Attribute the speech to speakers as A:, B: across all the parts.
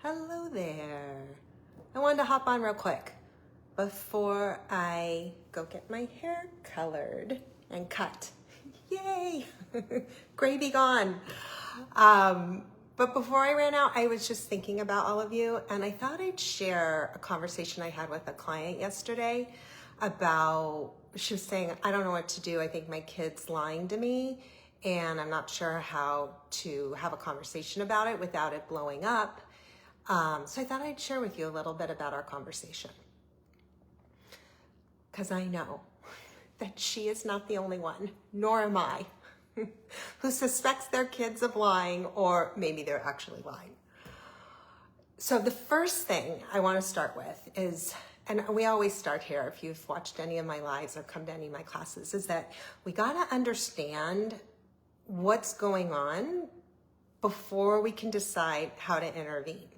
A: Hello there. I wanted to hop on real quick before I go get my hair colored and cut. Yay! Gravy gone. But before I ran out, I was just thinking about all of you, and I thought I'd share a conversation I had with a client yesterday about, she was saying, I don't know what to do. I think my kid's lying to me, and I'm not sure how to have a conversation about it without it blowing up. So I thought I'd share with you a little bit about our conversation. Because I know that she is not the only one, nor am I, who suspects their kids of lying, or maybe they're actually lying. So the first thing I want to start with is, and we always start here if you've watched any of my lives or come to any of my classes, is that we got to understand what's going on before we can decide how to intervene.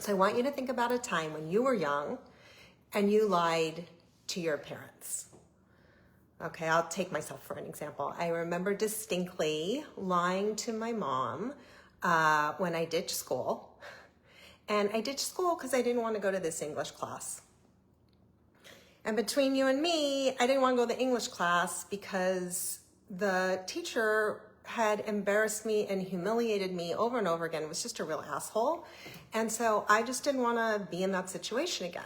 A: So I want you to think about a time when you were young and you lied to your parents. Okay, I'll take myself for an example. I remember distinctly lying to my mom when I ditched school. And I ditched school because I didn't want to go to this English class. And between you and me, I didn't want to go to the English class because the teacher had embarrassed me and humiliated me over and over again. It was just a real asshole. And so I just didn't want to be in that situation again.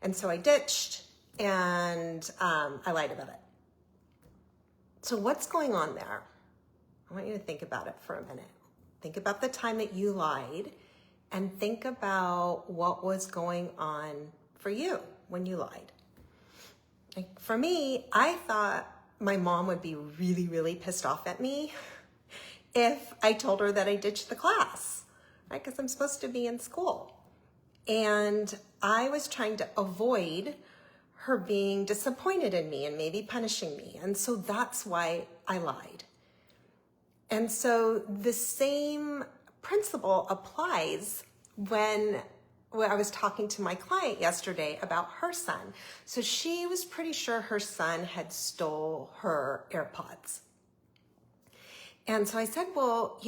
A: And so I ditched and I lied about it. So what's going on there? I want you to think about it for a minute. Think about the time that you lied and think about what was going on for you when you lied. Like for me, I thought my mom would be really, really pissed off at me if I told her that I ditched the class, right? Because I'm supposed to be in school. And I was trying to avoid her being disappointed in me and maybe punishing me. And so that's why I lied. And so the same principle applies when I was talking to my client yesterday about her son. So she was pretty sure her son had stole her AirPods. And so I said, well,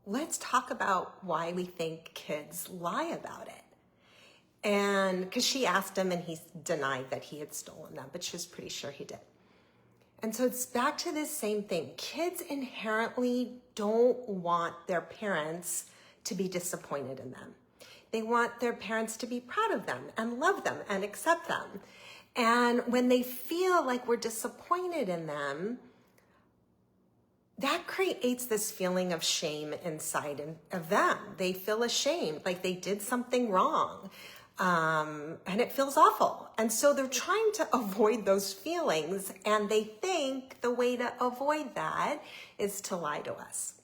A: let's talk about why we think kids lie about it. And because she asked him and he denied that he had stolen them, but she was pretty sure he did. And so it's back to this same thing. Kids inherently don't want their parents to be disappointed in them. They want their parents to be proud of them and love them and accept them. And when they feel like we're disappointed in them, that creates this feeling of shame inside of them. They feel ashamed, like they did something wrong. And it feels awful. And so they're trying to avoid those feelings, and they think the way to avoid that is to lie to us.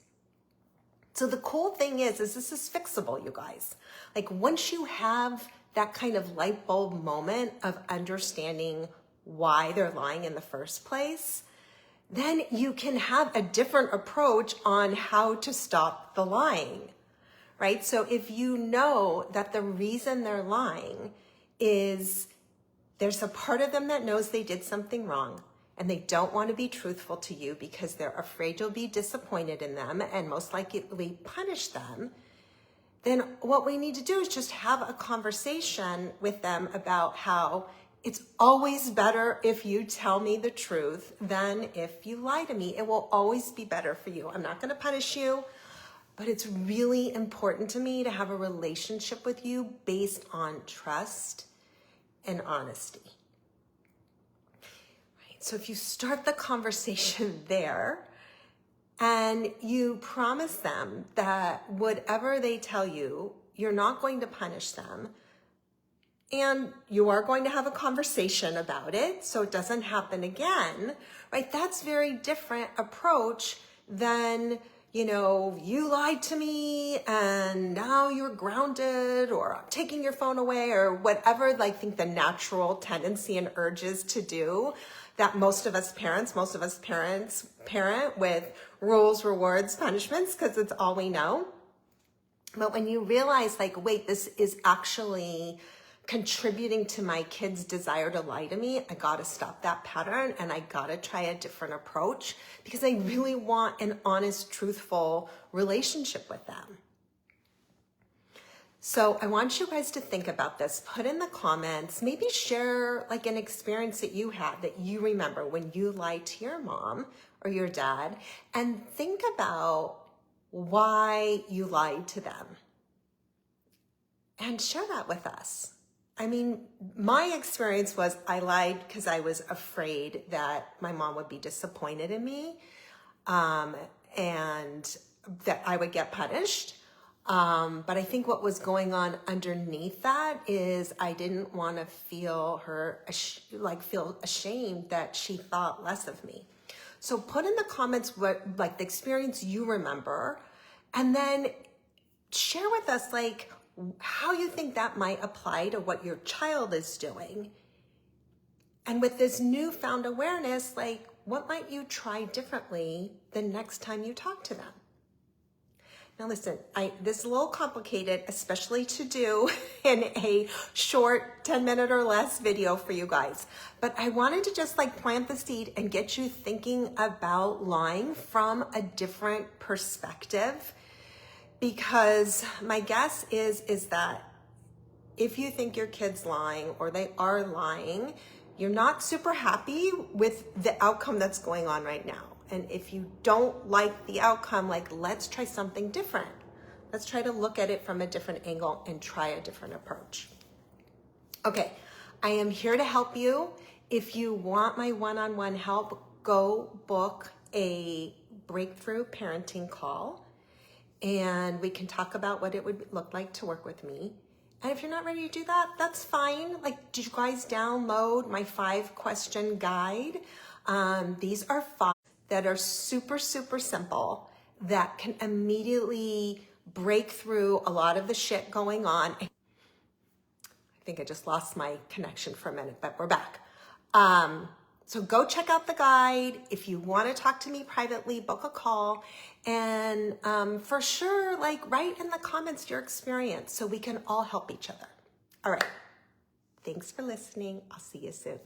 A: So the cool thing is this is fixable, you guys. Like once you have that kind of light bulb moment of understanding why they're lying in the first place, then you can have a different approach on how to stop the lying, right? So if you know that the reason they're lying is there's a part of them that knows they did something wrong and they don't want to be truthful to you because they're afraid you'll be disappointed in them and most likely punish them, then what we need to do is just have a conversation with them about how it's always better if you tell me the truth than if you lie to me. It will always be better for you. I'm not going to punish you, but it's really important to me to have a relationship with you based on trust and honesty. Right? So if you start the conversation there and you promise them that whatever they tell you, you're not going to punish them, and you are going to have a conversation about it so it doesn't happen again, right? That's very different approach than, you lied to me and now you're grounded, or I'm taking your phone away, or whatever I think the natural tendency and urges to do that most of us parents parent with rules, rewards, punishments, because it's all we know. But when you realize wait, this is actually contributing to my kid's desire to lie to me, I gotta stop that pattern and I gotta try a different approach because I really want an honest, truthful relationship with them. So I want you guys to think about this. Put in the comments, maybe share like an experience that you had that you remember when you lied to your mom or your dad, and think about why you lied to them and share that with us. I mean, my experience was I lied because I was afraid that my mom would be disappointed in me, and that I would get punished. But I think what was going on underneath that is I didn't want to feel her, feel ashamed that she thought less of me. So put in the comments what, like, the experience you remember, and then share with us, like, how you think that might apply to what your child is doing. And with this newfound awareness, like, what might you try differently the next time you talk to them? Now listen, this is a little complicated, especially to do in a short 10-minute or less video for you guys. But I wanted to just like plant the seed and get you thinking about lying from a different perspective. Because my guess is that if you think your kid's lying or they are lying, you're not super happy with the outcome that's going on right now. And if you don't like the outcome, like, let's try something different. Let's try to look at it from a different angle and try a different approach. Okay, I am here to help you. If you want my one-on-one help, go book a breakthrough parenting call, and we can talk about what it would look like to work with me. And if you're not ready to do that, that's fine. Like, did you guys download my 5-question guide? These are 5 that are super, super simple that can immediately break through a lot of the shit going on. I think I just lost my connection for a minute, but we're back. So go check out the guide. If you want to talk to me privately, book a call. And for sure, like, write in the comments your experience so we can all help each other. All right. Thanks for listening. I'll see you soon.